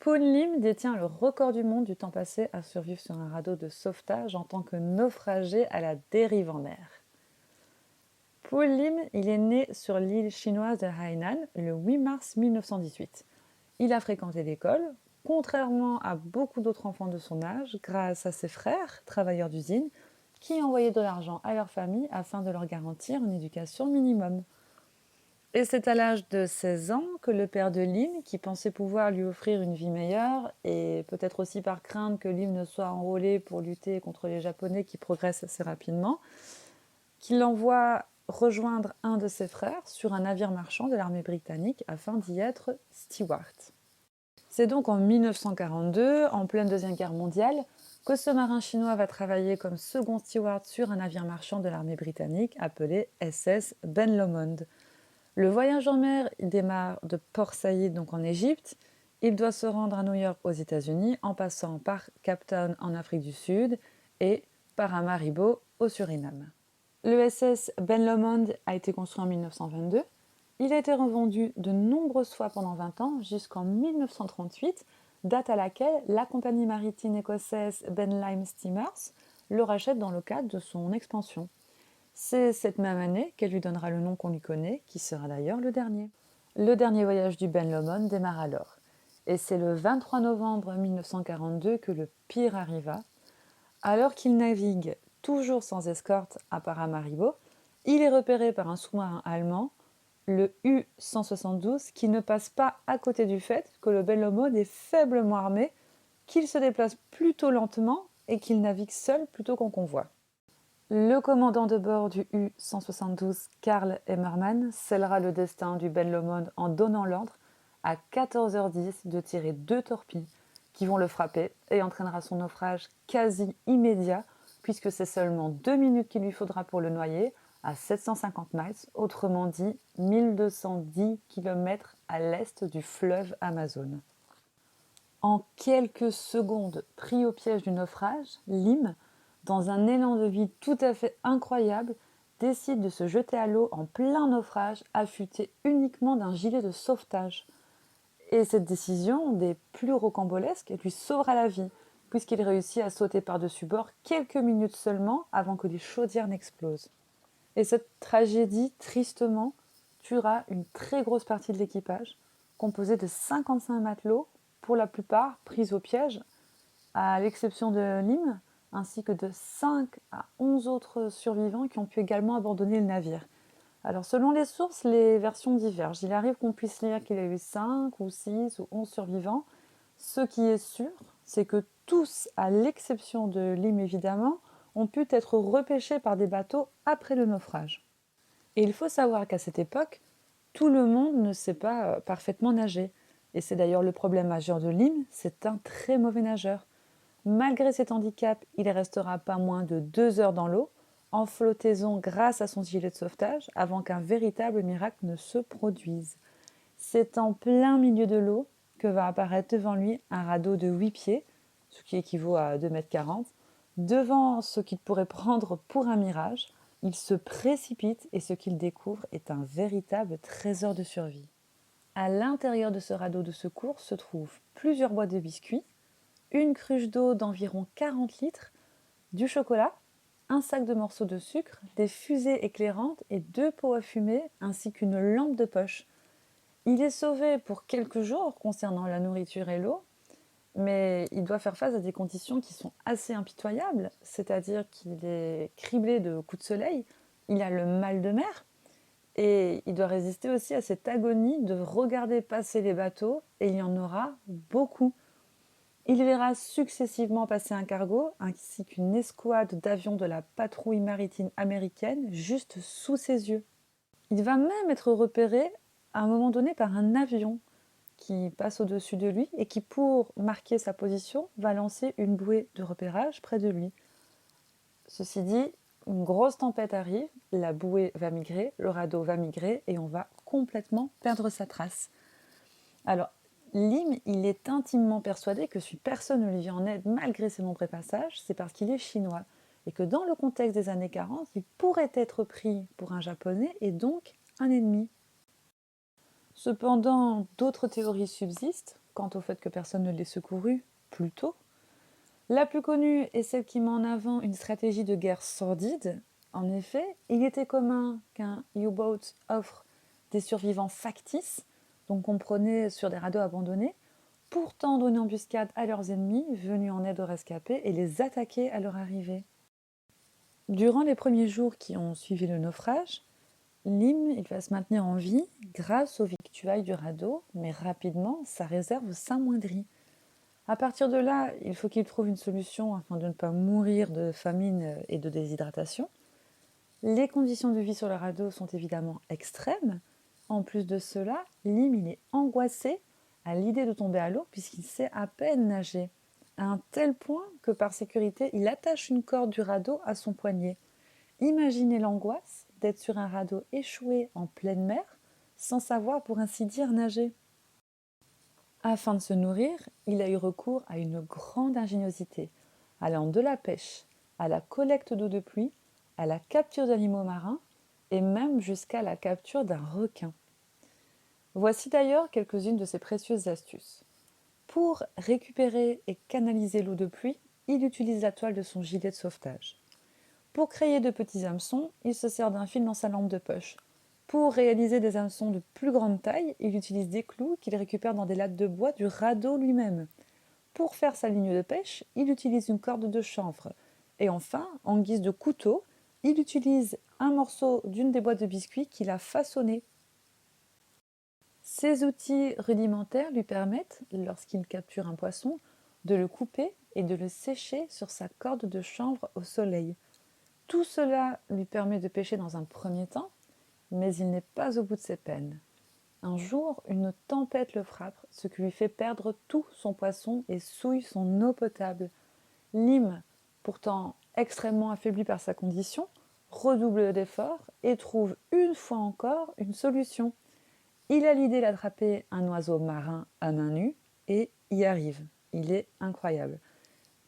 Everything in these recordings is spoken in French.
Poon Lim détient le record du monde du temps passé à survivre sur un radeau de sauvetage en tant que naufragé à la dérive en mer. Poon Lim, il est né sur l'île chinoise de Hainan le 8 mars 1918. Il a fréquenté l'école, contrairement à beaucoup d'autres enfants de son âge, grâce à ses frères, travailleurs d'usine, qui envoyaient de l'argent à leur famille afin de leur garantir une éducation minimum. Et c'est à l'âge de 16 ans que le père de Lim, qui pensait pouvoir lui offrir une vie meilleure, et peut-être aussi par crainte que Lim ne soit enrôlé pour lutter contre les Japonais qui progressent assez rapidement, qu'il l'envoie rejoindre un de ses frères sur un navire marchand de l'armée britannique afin d'y être steward. C'est donc en 1942, en pleine Deuxième Guerre mondiale, que ce marin chinois va travailler comme second steward sur un navire marchand de l'armée britannique appelé SS Ben Lomond. Le voyage en mer démarre de Port Saïd, donc en Égypte. Il doit se rendre à New York aux États-Unis en passant par Cape Town en Afrique du Sud et Paramaribo au Suriname. Le SS Ben Lomond a été construit en 1922. Il a été revendu de nombreuses fois pendant 20 ans jusqu'en 1938, date à laquelle la compagnie maritime écossaise Ben Lime Steamers le rachète dans le cadre de son expansion. C'est cette même année qu'elle lui donnera le nom qu'on lui connaît, qui sera d'ailleurs le dernier. Le dernier voyage du Ben Lomond démarre alors. Et c'est le 23 novembre 1942 que le pire arriva. Alors qu'il navigue toujours sans escorte à Paramaribo, il est repéré par un sous-marin allemand, le U-172, qui ne passe pas à côté du fait que le Ben Lomond est faiblement armé, qu'il se déplace plutôt lentement et qu'il navigue seul plutôt qu'en convoi. Le commandant de bord du U-172, Karl Emmermann, scellera le destin du Ben Lomond en donnant l'ordre à 14h10 de tirer 2 torpilles qui vont le frapper et entraînera son naufrage quasi immédiat puisque c'est seulement 2 minutes qu'il lui faudra pour le noyer à 750 miles, autrement dit 1210 km à l'est du fleuve Amazon. En quelques secondes, pris au piège du naufrage, Lim, dans un élan de vie tout à fait incroyable, décide de se jeter à l'eau en plein naufrage, affûté uniquement d'un gilet de sauvetage. Et cette décision, des plus rocambolesques, lui sauvera la vie, puisqu'il réussit à sauter par-dessus bord quelques minutes seulement avant que les chaudières n'explosent. Et cette tragédie, tristement, tuera une très grosse partie de l'équipage, composé de 55 matelots, pour la plupart pris au piège, à l'exception de Lim, ainsi que de 5 à 11 autres survivants qui ont pu également abandonner le navire. Alors selon les sources, les versions divergent. Il arrive qu'on puisse lire qu'il y a eu 5 ou 6 ou 11 survivants. Ce qui est sûr, c'est que tous, à l'exception de Lim évidemment, ont pu être repêchés par des bateaux après le naufrage. Et il faut savoir qu'à cette époque, tout le monde ne sait pas parfaitement nager. Et c'est d'ailleurs le problème majeur de Lim, c'est un très mauvais nageur. Malgré cet handicap, il restera pas moins de 2 heures dans l'eau, en flottaison grâce à son gilet de sauvetage, avant qu'un véritable miracle ne se produise. C'est en plein milieu de l'eau que va apparaître devant lui un radeau de 8 pieds, ce qui équivaut à 2,40 m. Devant ce qu'il pourrait prendre pour un mirage, il se précipite et ce qu'il découvre est un véritable trésor de survie. À l'intérieur de ce radeau de secours se trouvent plusieurs boîtes de biscuits, une cruche d'eau d'environ 40 litres, du chocolat, un sac de morceaux de sucre, des fusées éclairantes et 2 pots à fumer ainsi qu'une lampe de poche. Il est sauvé pour quelques jours concernant la nourriture et l'eau, mais il doit faire face à des conditions qui sont assez impitoyables, c'est-à-dire qu'il est criblé de coups de soleil, il a le mal de mer, et il doit résister aussi à cette agonie de regarder passer les bateaux, et il y en aura beaucoup. Il verra successivement passer un cargo ainsi qu'une escouade d'avions de la patrouille maritime américaine juste sous ses yeux. Il va même être repéré à un moment donné par un avion qui passe au-dessus de lui et qui, pour marquer sa position, va lancer une bouée de repérage près de lui. Ceci dit, une grosse tempête arrive, la bouée va migrer, le radeau va migrer et on va complètement perdre sa trace. Alors, Lim, il est intimement persuadé que si personne ne lui vient en aide malgré ses nombreux passages, c'est parce qu'il est chinois et que dans le contexte des années 40, il pourrait être pris pour un japonais et donc un ennemi. Cependant, d'autres théories subsistent, quant au fait que personne ne l'ait secouru plus tôt. La plus connue est celle qui met en avant une stratégie de guerre sordide. En effet, il était commun qu'un U-boat offre des survivants factices, donc qu'on prenait sur des radeaux abandonnés, pour tendre une embuscade à leurs ennemis venus en aide aux rescapés et les attaquer à leur arrivée. Durant les premiers jours qui ont suivi le naufrage, il va se maintenir en vie grâce aux victuailles du radeau, mais rapidement, sa réserve s'amoindrit. À partir de là, il faut qu'il trouve une solution afin de ne pas mourir de famine et de déshydratation. Les conditions de vie sur le radeau sont évidemment extrêmes. En plus de cela, il est angoissé à l'idée de tomber à l'eau puisqu'il sait à peine nager, à un tel point que par sécurité, il attache une corde du radeau à son poignet. Imaginez l'angoisse d'être sur un radeau échoué en pleine mer, sans savoir pour ainsi dire nager. Afin de se nourrir, il a eu recours à une grande ingéniosité, allant de la pêche à la collecte d'eau de pluie, à la capture d'animaux marins et même jusqu'à la capture d'un requin. Voici d'ailleurs quelques-unes de ses précieuses astuces. Pour récupérer et canaliser l'eau de pluie, il utilise la toile de son gilet de sauvetage. Pour créer de petits hameçons, il se sert d'un fil dans sa lampe de poche. Pour réaliser des hameçons de plus grande taille, il utilise des clous qu'il récupère dans des lattes de bois du radeau lui-même. Pour faire sa ligne de pêche, il utilise une corde de chanvre. Et enfin, en guise de couteau, il utilise un morceau d'une des boîtes de biscuits qu'il a façonné. Ces outils rudimentaires lui permettent, lorsqu'il capture un poisson, de le couper et de le sécher sur sa corde de chanvre au soleil. Tout cela lui permet de pêcher dans un premier temps, mais il n'est pas au bout de ses peines. Un jour, une tempête le frappe, ce qui lui fait perdre tout son poisson et souille son eau potable. Lim, pourtant extrêmement affaibli par sa condition, redouble d'efforts et trouve une fois encore une solution. Il a l'idée d'attraper un oiseau marin à main nue et y arrive. Il est incroyable.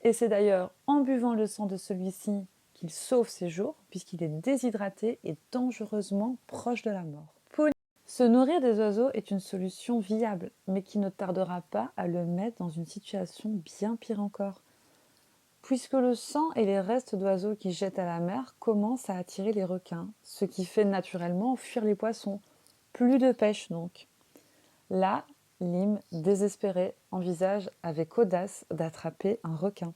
Et c'est d'ailleurs en buvant le sang de celui-ci qu'il sauve ses jours, puisqu'il est déshydraté et dangereusement proche de la mort. Se nourrir des oiseaux est une solution viable, mais qui ne tardera pas à le mettre dans une situation bien pire encore. Puisque le sang et les restes d'oiseaux qu'il jette à la mer commencent à attirer les requins, ce qui fait naturellement fuir les poissons. Plus de pêche donc. Là, Lim, désespéré, envisage avec audace d'attraper un requin.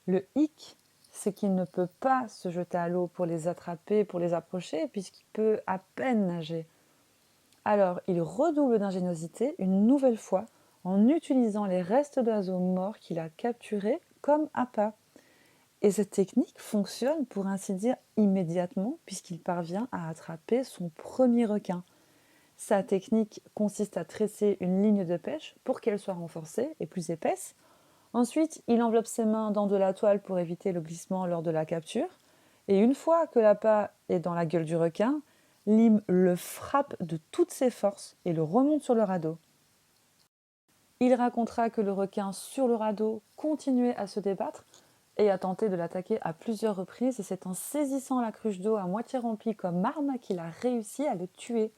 Le hic, c'est qu'il ne peut pas se jeter à l'eau pour les attraper, pour les approcher, puisqu'il peut à peine nager. Alors, il redouble d'ingéniosité une nouvelle fois en utilisant les restes d'oiseaux morts qu'il a capturés comme appât. Et cette technique fonctionne pour ainsi dire immédiatement puisqu'il parvient à attraper son premier requin. Sa technique consiste à tresser une ligne de pêche pour qu'elle soit renforcée et plus épaisse. Ensuite, il enveloppe ses mains dans de la toile pour éviter le glissement lors de la capture. Et une fois que l'appât est dans la gueule du requin, Lim le frappe de toutes ses forces et le remonte sur le radeau. Il racontera que le requin sur le radeau continuait à se débattre et a tenté de l'attaquer à plusieurs reprises, et c'est en saisissant la cruche d'eau à moitié remplie comme arme qu'il a réussi à le tuer.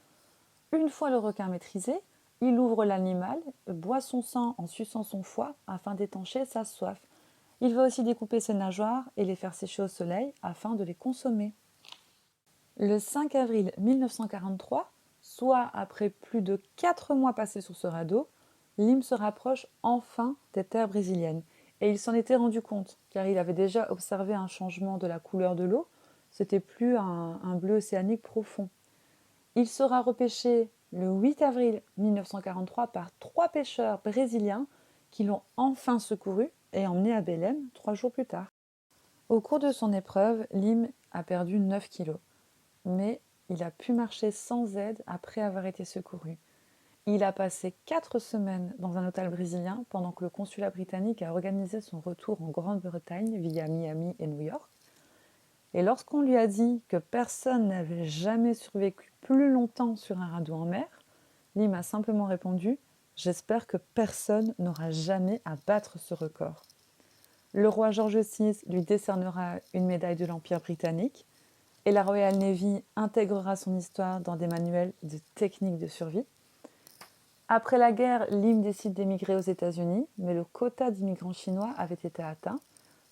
Une fois le requin maîtrisé, il ouvre l'animal, boit son sang en suçant son foie afin d'étancher sa soif. Il va aussi découper ses nageoires et les faire sécher au soleil afin de les consommer. Le 5 avril 1943, soit après plus de 4 mois passés sur ce radeau, Lim se rapproche enfin des terres brésiliennes. Et il s'en était rendu compte, car il avait déjà observé un changement de la couleur de l'eau. C'était plus un bleu océanique profond. Il sera repêché le 8 avril 1943 par 3 pêcheurs brésiliens qui l'ont enfin secouru et emmené à Belém 3 jours plus tard. Au cours de son épreuve, Lim a perdu 9 kilos, mais il a pu marcher sans aide après avoir été secouru. Il a passé 4 semaines dans un hôtel brésilien pendant que le consulat britannique a organisé son retour en Grande-Bretagne via Miami et New York. Et lorsqu'on lui a dit que personne n'avait jamais survécu plus longtemps sur un radeau en mer, Lim a simplement répondu « J'espère que personne n'aura jamais à battre ce record ». Le roi George VI lui décernera une médaille de l'Empire britannique et la Royal Navy intégrera son histoire dans des manuels de techniques de survie. Après la guerre, Lim décide d'émigrer aux États-Unis, mais le quota d'immigrants chinois avait été atteint.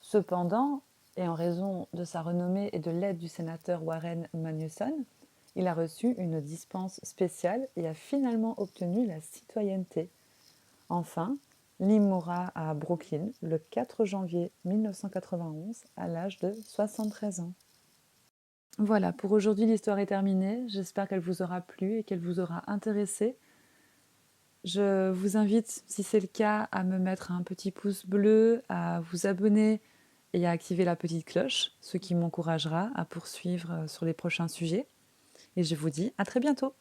Cependant, et en raison de sa renommée et de l'aide du sénateur Warren Magnuson, il a reçu une dispense spéciale et a finalement obtenu la citoyenneté. Enfin, Lim mourra à Brooklyn le 4 janvier 1991 à l'âge de 73 ans. Voilà, pour aujourd'hui l'histoire est terminée. J'espère qu'elle vous aura plu et qu'elle vous aura intéressé. Je vous invite, si c'est le cas, à me mettre un petit pouce bleu, à vous abonner et à activer la petite cloche, ce qui m'encouragera à poursuivre sur les prochains sujets. Et je vous dis à très bientôt.